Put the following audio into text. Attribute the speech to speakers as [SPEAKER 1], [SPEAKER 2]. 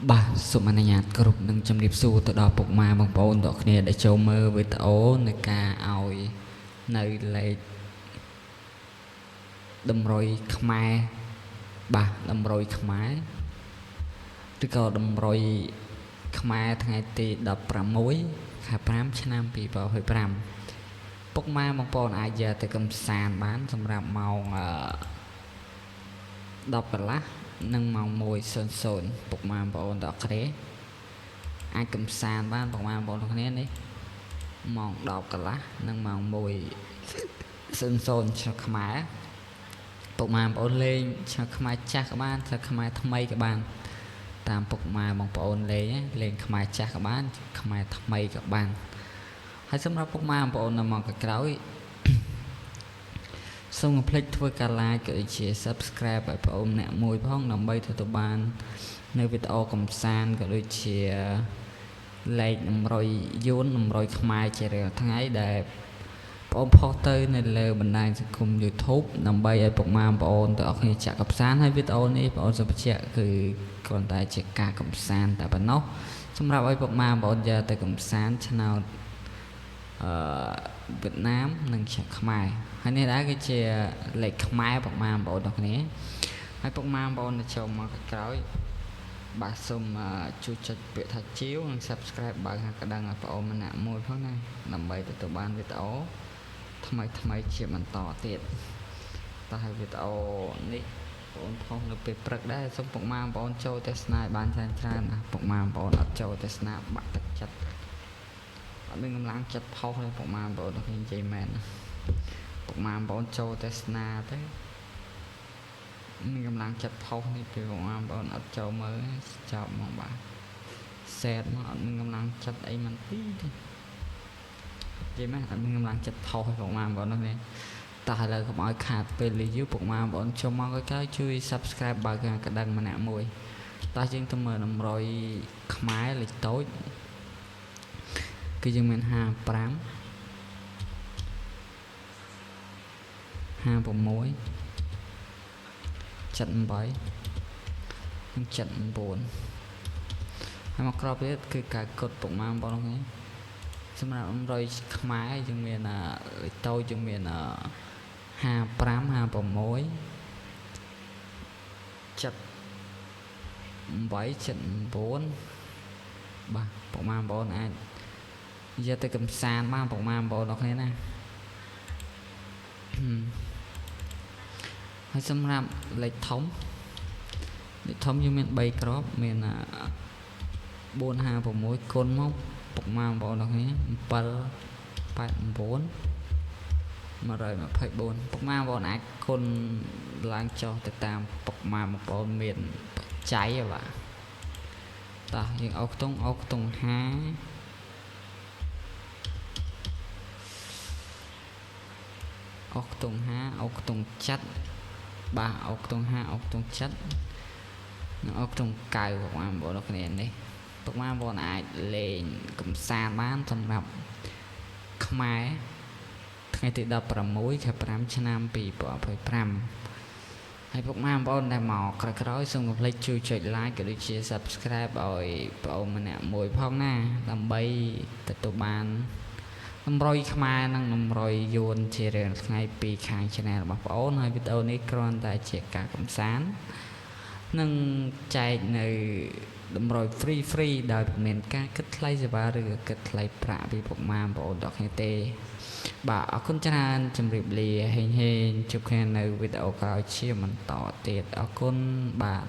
[SPEAKER 1] បាទសូមអនុញ្ញាតគ្រប់នឹងជំរាបសួរទៅដល់ពុកម៉ែបងប្អូនទាំងគ្នាដែលចូលមើលវីដេអូនៃការឲ្យនៅលេខតម្រុយខ្មែរបាទតម្រុយខ្មែរឬក៏តម្រុយខ្មែរថ្ងៃទី16ខែ5ឆ្នាំ2025ពុកម៉ែបងប្អូនអាចយកទៅកំសាន្តបានសម្រាប់ម៉ោង10កន្លះនិងម៉ោង1:00ពុកម៉ែបងប្អូនទាំងគ្នាអាចកំសាន្តបានពុកម៉ែបងប្អូនទាំងគ្នានេះម៉ោង10កន្លះនិងម៉ោង1:00ឆ្នាំខ្មែរពុកម៉ែបងប្អូនលេងឆ្នាំខ្មែរចាស់ក៏បានឆ្នាំខ្មែរថ្មីក៏បានតាមពុកម៉ែបងប្អូនលេងខ្មែរចាស់ក៏បានខ្មែរថ្មីក៏បានហើយសម្រាប់ពុកម៉ែបងប្អូននៅមកក្រោយសូមកុំភ្លេចធ្វើការ like ក៏ដូចជា subscribe ឲ្យបងប្អូនអ្នកមួយផងដើម្បីទទួលបាននៅវីដេអូកម្សាន្តក៏ដូចជាលេខតម្រុយយួនតម្រុយខ្មែរជារៀងថ្ងៃដែលបងប្អូនផុសទៅនៅលើបណ្ដាញសង្គម YouTube ដើម្បីឲ្យពុកម៉ែបងប្អូនទាំងអស់គ្នាចាក់កម្សាន្តហើយវីដេអូនេះបងប្អូនសុំបញ្ជាក់គឺគ្រាន់តែជាការកម្សាន្តតែប៉ុណ្ណោះសម្រាប់ឲ្យពុកម៉ែបងប្អូនយកទៅកម្សាន្តឆ្នោតវៀតណាមនិងខ្មែរហើយនេះដែរគឺជាលេខខ្មែរពុកម៉ែបងប្អូនទាំងគ្នាហើយពុកម៉ែបងប្អូនដែលចូលមកក្រោយបាទសូមជួយចុចពាក្យថាជាវនិង subscribe បើកកណ្ដឹងឲ្យបងប្អូនម្នាក់មួយផងណាដើម្បីទទួលបានវីដេអូថ្មីជាបន្តទៀតតើហើយវីដេអូនេះបងប្អូនផុសនៅពេលព្រឹកដែរសូមពុកម៉ែបងប្អូនចូលទស្សនាឲ្យបានច្រើនណាពុកម៉ែបងប្អូនអត់ចូលទស្សនាបាក់ទឹកចិត្តអត់មានកម្លាំងចិត្តផុសទេពុកម៉ែបងប្អូនខ្ញុំនិយាយមែនពុកម៉ែបងប្អូនចូលទស្សនាទៅមានកម្លាំងចិត្តផុសនេះពេលបងប្អូនអត់ចូលមើលចប់មកបាទសែតមកអត់មានកម្លាំងចិត្តអីមិនទីទេនិយាយមែនអត់មានកម្លាំងចិត្តផុសទេបងប្អូននោះនេះតោះឥឡូវកុំឲ្យខាតពេលលីយូពុកម៉ែបងប្អូនចូលមកក្រោយជួយ subscribe បើកកណ្ដឹងម្នាក់មួយតោះយើងទៅមើលតម្រុយខ្មែរលេខតូចគឺយើងមាន55 56 78និង79ហើយមកក្រោបទៀតគឺការកត់ពុកម៉ែបងប្អូននេះសម្រាប់តម្រុយខ្មែរយើងមានលេខតូចយើងមាន55 56 78 79បាទពុកម៉ែបងប្អូនអាចយកទៅកំសាន្តបានពុកម៉ែបងប្អូនទាំងគ្នាណាហើយសម្រាប់លេខធំយើងមាន3គ្រាប់មាន456គុណមកពុកម៉ែបងប្អូនទាំងគ្នា789 124ពុកម៉ែបងប្អូនអាចគុណឡើងចុះទៅតាមពុកម៉ែបងប្អូនមានបច្ច័យបាទតោះយើងអុកខ្ទង់50អុកខ្ទង់7បាទអុកខ្ទង់7និងអុកខ្ទង់9ពុកម៉ែបងប្អូនគ្នានេះពុកម៉ែបងប្អូនអាចលេងកំសាន្តបានសម្រាប់ខ្មែរថ្ងៃទី16ខែ5ឆ្នាំ2025ហើយពុកម៉ែបងប្អូនដែលមកក្រោយសូមកុំភ្លេចជួយចុច like ក៏ដូចជា subscribe ឲ្យបងប្អូនម្នាក់មួយផងណាដើម្បីទទួលបានតម្រុយខ្មែរនិងតម្រុយយួនជារៀងថ្ងៃពីខាង channel របស់បងប្អូនហើយវីដេអូនេះគ្រាន់តែជាការកម្សាន្តនិងចែកនៅតម្រុយ free ដោយមិនមានការគិតថ្លៃសេវាឬក៏គិតថ្លៃប្រាក់ពីពុកម៉ែបងប្អូនទាំងគ្នាទេបាទអរគុណច្រើនជម្រាបលាហេងជួបគ្នានៅវីដេអូក្រោយជាបន្តទៀតអរគុណបាទ